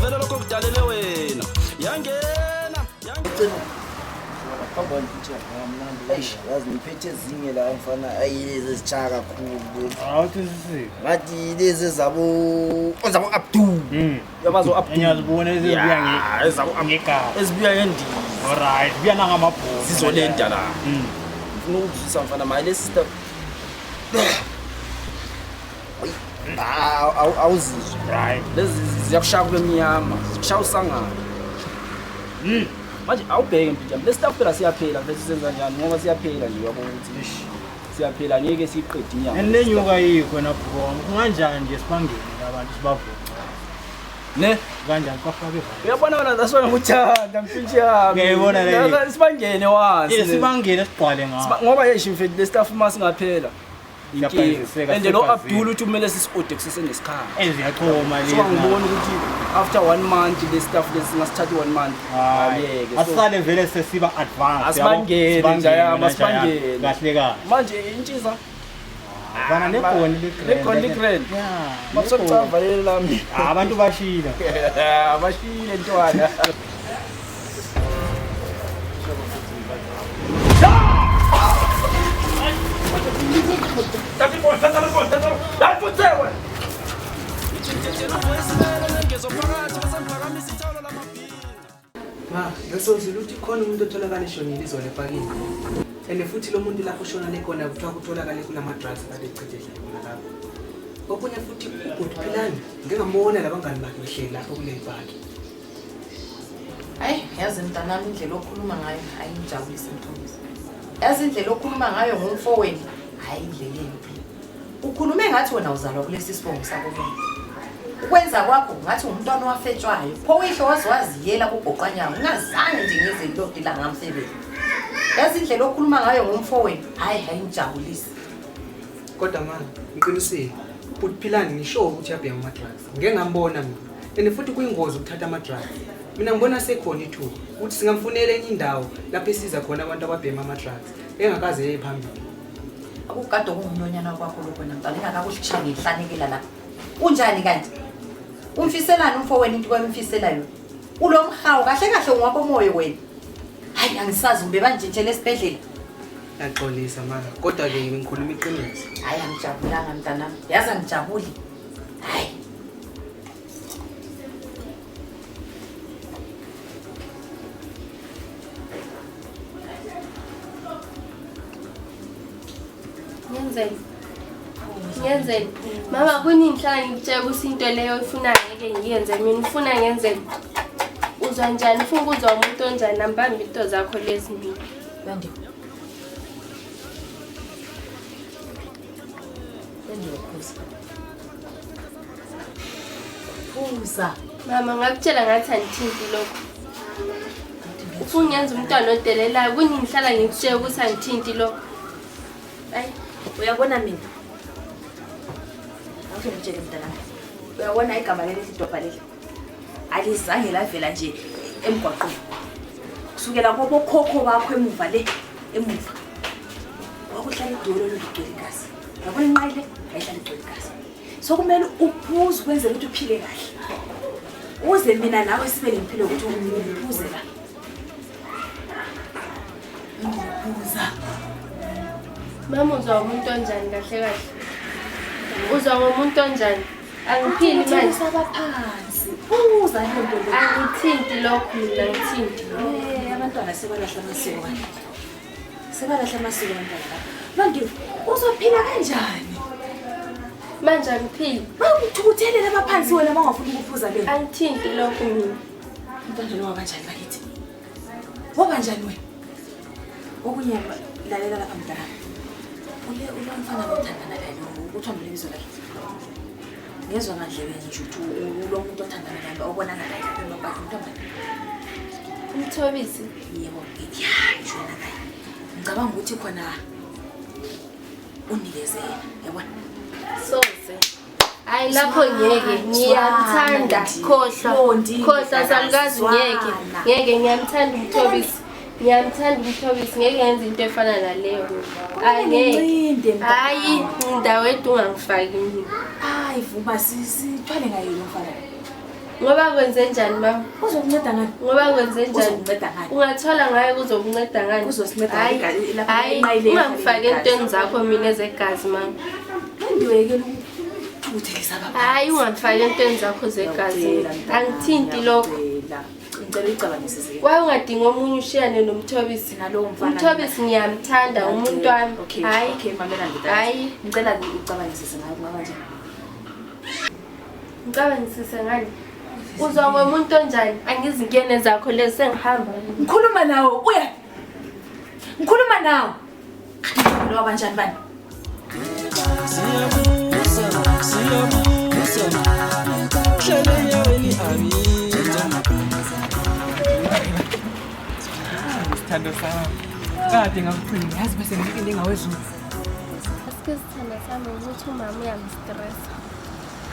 vele lokho kudalele wena yangena Hamba nje ngamnandi yazi ngiphethe ezinye la mfana ayilezi ezitsha kakhulu awuthi sisi ngathi lezi zabo Abdul yabazo Abdul ngiyazibona ezibuya ngegaba ezibuya ngendini alright buya nangamabhovu sizolenta la ngifuna ukuzwisa mfana maye sister awuzizwe right lezi ziyakushaya kwemnyama zikushaya usangana manje awubheke mpela le stuff phela siyaphela bese senza njani ngoba siyaphela nje yabo ukuthi siyaphela ngeke siqede inyama enlenyuka yikho napho kunganjani nje sibangene abantu sibavuka ne kanjani kwafake uyabona wena zasona ukuthanda mfitshi yami ngiyibona le sibangene wansi sibangene sigcwale ngawo ngoba yesho mfethu le stuff mase ngaphela and lo Abdul uthi kumele sisiode kusesenesikhala eziyachoma lezi so ngibona ukuthi after 1 month le stuff lesingasithatha 1 month yeke asale vele sesiba advance asibangene njaya masibangene kahle kahle manje intshiza bana negoni grand makusocavalela lami abantu bashila abashile ntwana ngesozile uthi khona umuntu otholakala eshonile izolo epakini and futhi lo muntu lapho shona lekona kuthiwa kutholakala kulama drugs kade echithele khona lapho okunye futhi uphilani ngingambona labangani bakhe behleli lapho kule paki hayi yazi mntanami indlela okhuluma ngayo ayinjabulisi Mthomisi yazi indlela okhuluma ngayo ngomfowenu hayi indlela embi ukhulume ngathi wena uzalwa kulesi sibongo sakho ukwenza kwakho ngathi umntwana wafetshwayo pho uyihlo waziyela kugoqanyawo ungazange nje ngeze lokho la ngamsebenzi yazi indlela okhuluma ngayo ngomfowenu hayi ayinjabulisi kodwa manje ngiqinisile uphilani ngisho ukuthi yabheka ama drugs ngeke ngambona mina and futhi kuyingozi ukuthatha ama drugs mina ngibona sekhona ithuba ukuthi singamfunela enye indawo lapho esiza khona abantu ababhema ama drugs engakaze eye phambili akukade kungumnyonyana kwakho lokho namntana engakakushaya ngihlanekela la unjani kanti umfiselana umfowenu into kwamfisela yona ulomhawu kahle kahle ungwakho moyo wena hayi angisazi ube banjintshele esibhedlela yaxolisa manje kodwa ke ngikhuluma iqiniso hayi angijabulanga mntanami yazi angijabuli hayi Ngiyenzeni mama kuninhlanga ngitshela ukuthi into leyo ifuna ngeke ngiyenze mina ufuna ngenze uzwa njani ufuna ukuzwa umuntu onjani nambamba into zakho lezi mina Bandi Uza mama ngakutshela ngathi angithinti lokho ufuna ngenza umntwana odelelayo kuninhlanga ngikutshela ukuthi angithinti lokho hayi uyabona mina ngitshela mntana uyabona igama leli sidobha leli alizange lavela nje emgwaqweni kusukela kobokhokho bakho emuva le emuva wakuhlala idolo loligcwele igazi yabona inqayile ayihlala igcwele igazi so kumele uphuze kwenzela ukuthi uphile kahle uze mina nawe sibe lempilo ukuthi uphuze la ngiphuza mama uzwa umuntu onjani kahle kahle uzwa ngomuntu onjani angiphili manje sabaphansi uza lento le angithinti lokho mina ngithinti abantwana sebalahla amasiko kanje sebalahla amasiko abantwana manje uzophila kanjani manje angiphili bawuthukuthele laphansi wena mangafuni ukuphuza le angithinti lokho mina mntwana lo wabanjani bakithi wabanjani wena okunye lalela lapha mntana umfana othandana naye ukuthi ambile ibizo lakhe ngezwe ngandlebe nje ukuthi lo muntu othandana naye obonana naye lapha ntombazana Mthomisi yebo ngiyajona naye ngicabanga ukuthi khona unikeze yabona soze hayi lapho ngeke ngiyamthanda khohlwa samkazi ngeke ngiyamthanda Mthomisi ngiyamthanda Mthomisi ngeke ngenze into efana naleyo angeke hayi indawo edunga ngifaki mina hayi vuma sithwale ngayo lo mfana Ngoba kwenze njani mama? Uzokunceda ngani? Ngoba kwenze njani? Uzokunceda ngani? Ungathola ngaye kuzokunceda ngani? Uzosinceda Hayi, lapha hayi, imali ungangifaki entweni zakho mina ezegazi mama. Ndiwekela ukuthelisa baba. Hayi, ungangifaki entweni zakho zegazi. Angithinti lokho. Ngicela uyicabangisise. Kwaye ungadinga omunye ushiyane noMthobisi. Nalowo mfana. uMthobisi ngiyamthanda umuntu wami. Hayi, Okay, mamela ngidala. hayi, Ngicela uyicabangisise ngayo kanje. ngicabangisise ngani? Uzwa ngomuntu onjani? Angizingene zakho lezi sengihamba. Ngikhuluma nawe uya. Ngikhuluma nawe. Lo abanjani bani? Sithando sami. Kade ngakuphinda yazi bese ngike ngawezulu. Asike sithanda sami ukuthi umama uyamstress.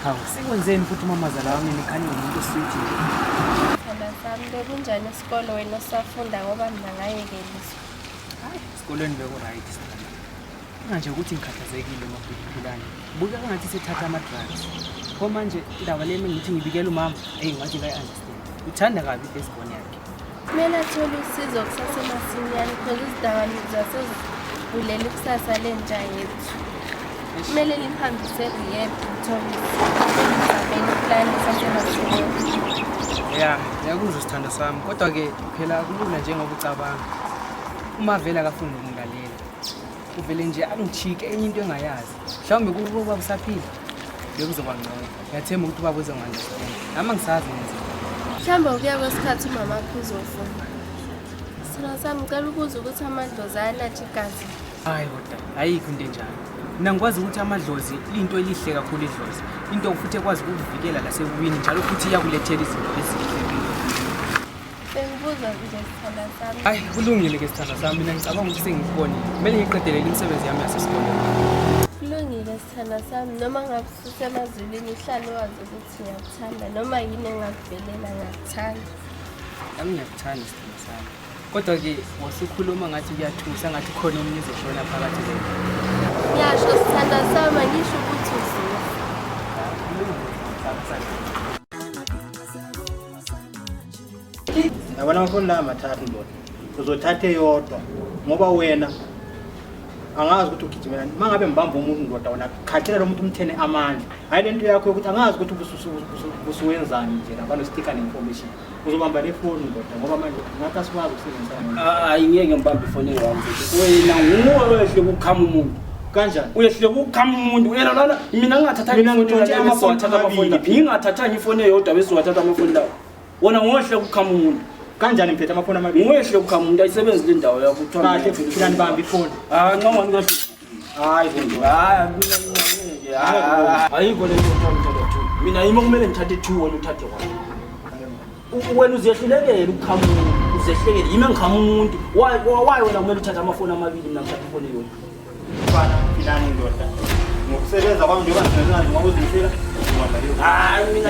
Hawu, sekwenzeni futhi umamazala wami nikhanye umuntu oswitch nje. Sithanda sami bekunjani esikole wena usafunda ngoba mina ngayekeliswa. Hayi, esikolweni beko right sithando. Manje ukuthi ngikhathazekile ngokuphilana. Buka ngathi sethatha ama-drugs. Pho manje indaba le ngithi ngibikela umama, ngathi understand. Uthanda kabi lesibone yakhe. Kumele athole usizo kusasemasinyane because izidakamizwa sezivulela ikusasa lentsha yethu. Kumele limhambise rehab Mthobisi. Ngizamele iplani sasemasinyane. Ya, ngiyakuzwa sithando sami. Kodwa ke phela kulula njengoba ucabanga. Uma vele akafuni ukungilalela. Uvele nje angichike enye into engayazi. Mhlawumbe kuba usaphila. Bekuzoba ngcono. Ngiyathemba ukuthi ubaba uzongiunderstand. Nami ngisazi nje. Mhlawumbe ukuya kwesikhathi umama wakho uzofuna. Sithanda sami ngicela ukuza ukuthi amadlozi ayanatsha igazi. Hayi kodwa, ayikho into enjalo. Mina ngikwazi ukuthi amadlozi into elihle kakhulu idlozi. Into futhi ekwazi ukuvikela lasebuwini njalo futhi iyakulethela izinto ezihle. Bengibuza nje sithanda sami. Hayi, kulungile ke sithanda sami. Mina ngicabanga ukuthi sengikubonile. Kumele ngiqedelele imisebenzi yami yasesikoleni. Kulungile sithanda sami noma ngabe usemazulwini uhlale wazi ukuthi ngiyakuthanda noma yini engakuvelela ngakuthanda. Nami ngiyakuthanda sithanda sami. Kodwa ke wasukhuluma ngathi kuyathusa ngathi khona omunye uzoshona phakathi kwethu. Ngiyasho sithanda sami ngisho ukuthi uzofa. Yabona amafoni la mathathu ndoda. Uzothatha eyodwa ngoba wena angazi ukuthi ugijimela. Mangabe mbamba umuntu ndoda wona khathela lo muntu umthene amandla. Hayi lento yakho ukuthi angazi ukuthi ubusuwenzani nje lapha no sticker information. Uzobamba le phone ndoda ngoba manje ngathi asikwazi ukusebenzisa. Hayi ngeke ngibambe ifoni yami. Wena nguwe wehle ukukhama umuntu. Kanjani? Uyehle ukukhama umuntu. Wena lana mina ngingathatha ifoni amafoni athatha amafoni. Ngingathatha ifoni eyodwa bese wathatha amafoni lawo. Wona ngohle ukukhama umuntu. Kanjani mphethe amafoni amabili? Ngohle ukukhama umuntu ayisebenzi le ndawo yakho uthola. Kahle phela nibamba ifoni. Ncongwane kahle. Hayi Ayikho le nto uthatha 2. Mina yimi kumele ngithathe 2 wena uthathe 1. Wena uzehlulekele ukukhama umuntu. Uzehlekele yimi engikhama umuntu. Why wena kumele uthathe amafoni amabili mina ngithatha ifoni yodwa. Bana philani ndoda. Ngokusebenza kwami njengoba ngisebenza ngoba uzifika. Hayi mina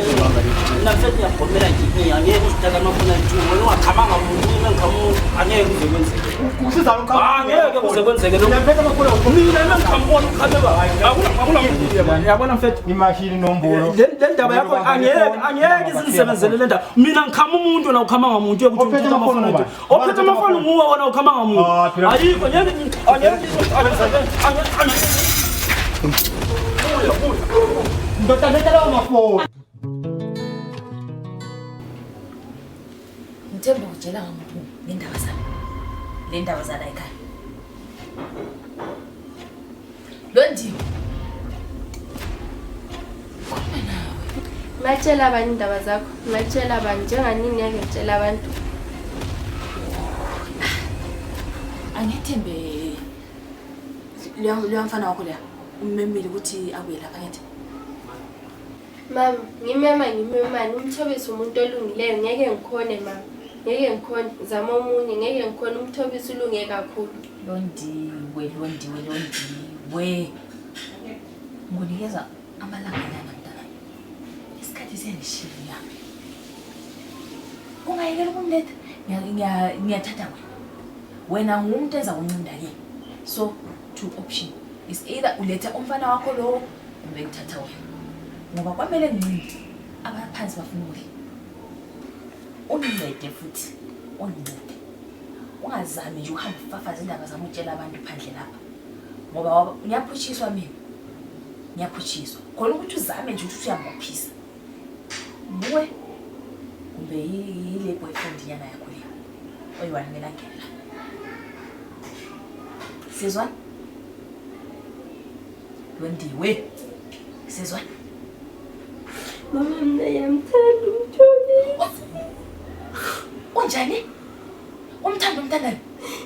mfethu ngiyagomela nje angeke uzithatha amafoni a2 wena ungakhamanga umuntu yimi engikhama umuntu angeke kuze kwenzeke. Kusiza lokho. Angeke kuze kwenzeke lokho. Ngiyaphethe amafoni Mina engikhama umuntu ukhameba. Yabona mfethu imashini nombolo. Le ndaba yakho angeke izinsebenzele le ndaba. Mina ngikhama umuntu na ukhama ngamuntu ukuthi ophethe amafoni nguwe. Ophethe amafoni nguwe wona ukhama ngamuntu. Ayikho angeke Ndoda letha lawo mafoni. Ngithemba ukutshela ngamuntu ngendaba zami. Le ndaba zala ekhaya. Londiwe. Ngitshela abantu indaba zakho. Ngitshela abantu njenganini ngeke ngitshela abantu. Angithembe lo mfana wakho la ummemile ukuthi abuye lapha ngithi. Mama, ngimemani uMthobisi umuntu olungileyo ngeke ngikhone mama. Ngeke ngikhone zama omunye ngeke ngikhone uMthobisi ulunge kakhulu. Londiwe. Ngonikeza amalanga mntana. Isikhathi siyangishila. Ungayekela ukumletha. Ngiyathatha wena ngumuntu enza uncinda ke. So 2 options. Is either uletha umfana wakho lo kumbe ngithatha wena. Ngoba kwamele ngincinde abaphansi bafuna ukudla Unincede futhi. Unincede. Ungazami nje uhamba ufafaza indaba zami utshela abantu phandle lapha. Ngoba ngiyaphutshiswa mina. Ngiyaphutshiswa. Khona ukuthi uzame nje ukuthi uyamophisa. Buwe. Kumbe yile boyfriend yana yakho le. Oyiwanela ngela. Sizwa? Wendiwe. Sizwa? Mama mina yamthanda umtholi. Unjani? Umthanda umthandani?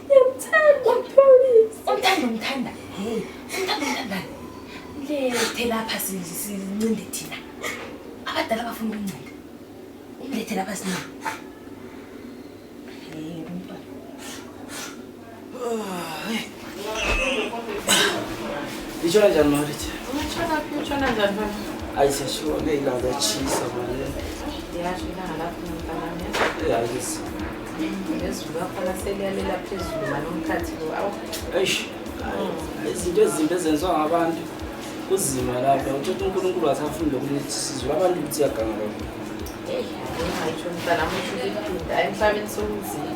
Yamthanda umtholi. Umthanda. Hey, umthanda. Lethe lapha sincinde thina. Abadala bafuna ukuncinde. Lethe lapha sina. Hey, umntwana. Itshona njani Marithi? Utshona njani mama? Ayisashona ilanga chisa manje. Yashila ngalapha umntwana. Ayisi. Ngezulu akhona seliyalela phezulu malomkhathi lo. Awu. Eish. Izinto ezimbi ezenziwa ngabantu kuzima lapha. Uthi uNkulunkulu asafunda ukuthi sizwe abantu ukuthi yaganga lokho. Ngayitsho umntwana amusho ukuphinda emhlabeni sokunzima.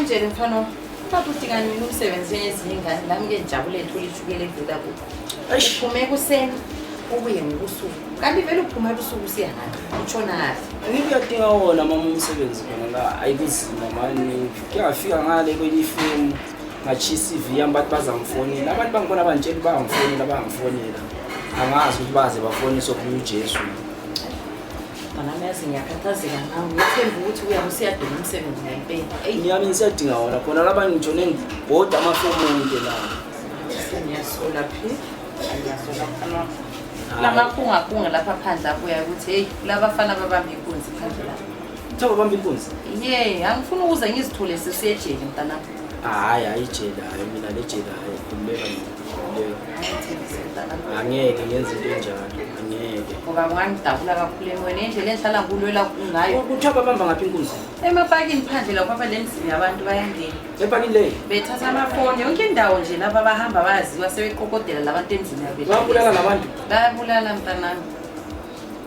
Nje mfana Papa uthikani umsebenzi ezinye ingane lami ke njabule ethola ithukele evela kubo. Uphume kuseni ubuye ngokusuku. Kanti vele uphuma ebusuku usiya ngaphi? Utshona ngaphi? Ngiyadinga wona mama umsebenzi khona la ayikuzima manje. Ngiyafika ngale kwenye ifemu ngachisa iV yami bathi bazangifonela. Abantu bangibona abantshela bangifonela. Angazi ukuthi baze bafonise okuyi Jesu. Nami yazi ngiyakhathazeka ngawe. Ngithemba ukuthi uyabusiyadinga umsebenzi ngempela. Ngiyami ngisiyadinga wona khona laba ngitshone ngibhoda amafomu onke la. Sengiyasola phi? Ayasola khona. Lamakhunga lapha phandle abuya ukuthi hey labafana babamba inkunzi phandle lapha. Thaba bamba inkunzi? Angifuni ukuze ngizithole sesiyejele mntanami. Hayi ayijela hayi mina lejela hayi kumbeka leyo. Angeke ngenze into enjalo angeke. Ngoba ngangidabula kakhulu emoyeni endlela enhlala kulwela ngayo. Uthaba bamba ngaphi inkunzi? Emapakini phandle lapha balemzini abantu bayangena. Epakini leyo? Bethatha amafoni yonke indawo nje lapha bahamba baziwa sebeqokodela labantu emzini yabo. Babulala labantu? Bayabulala mntanami.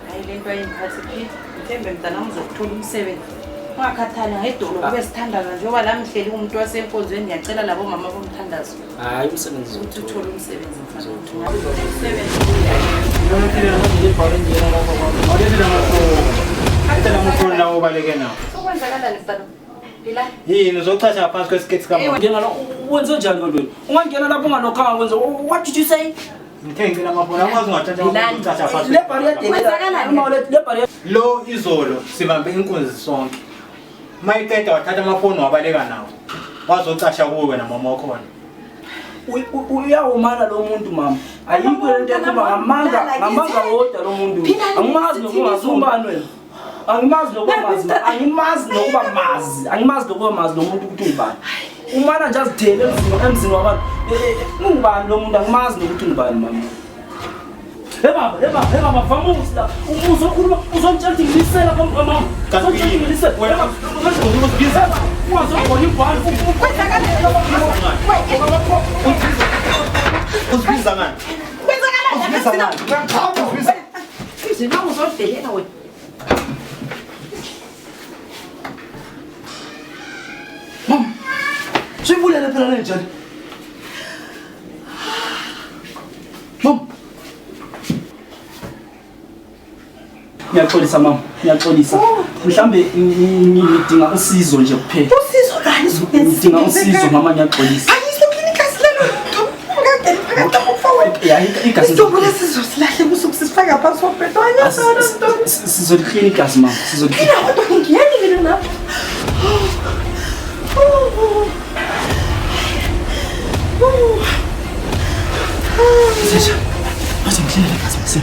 Hayi lento ayimkhathi phi? Ngithembe mntanami uzokuthola umsebenzi. Ungakhathali ngedolo kube sithandaza njengoba la mhleli umuntu wasenkonzweni ngiyacela labo mama bomthandazo. Hayi umsebenzi ukuthi uthole umsebenzi mfana. Yini uzochacha phansi kwesiketi kamama? Ngena wenze njani kodwa? Ungangena lapho unganokhanga kwenza what did you say? Ngithenge amafoni akwazi ungathatha uchacha phansi. Le barrier Lo izolo sibambe inkunzi sonke. Mayiqeda wathatha amafoni wabaleka nawo. Wazochacha kuwe wena mama wakhona. Uyawumana lo muntu mama. Ayikho lento ekhuluma ngamanga wodwa lo muntu. Angimazi nokuba ngasumbani wena. Angimazi nokuba mazi lo muntu ukuthi ungibani. Umana nje azithele emzini wabantu. Ungibani lo muntu angimazi nokuthi ungibani mama. Baba vamos la. Uzomtshela ukuthi ngilisela mama. Uzomtshela ngilisela. Wena uzongizisa. Uzongibona ibhali. Uzibiza ngani? Uzibiza ngani? Ngakhawu uzibiza. Fizi nawe uzodelela wena. Mama. Sibulele phela lenjani? Mama. Ngiyaxolisa mama, ngiyaxolisa. Mhlambe ngidinga usizo nje kuphela. Usizo lani Ngidinga usizo mama ngiyaxolisa. Ayisoklinika silelo ngakade phakathi komfowethu. Ya igazi. Isibule sizosilahle kusuku sifaka phansi kophetho anyasana ntoni. Sizoklinika mama, sizoklinika. Mina kodwa ngiyani mina lapha. Sisha. Manje ngihlela kahle.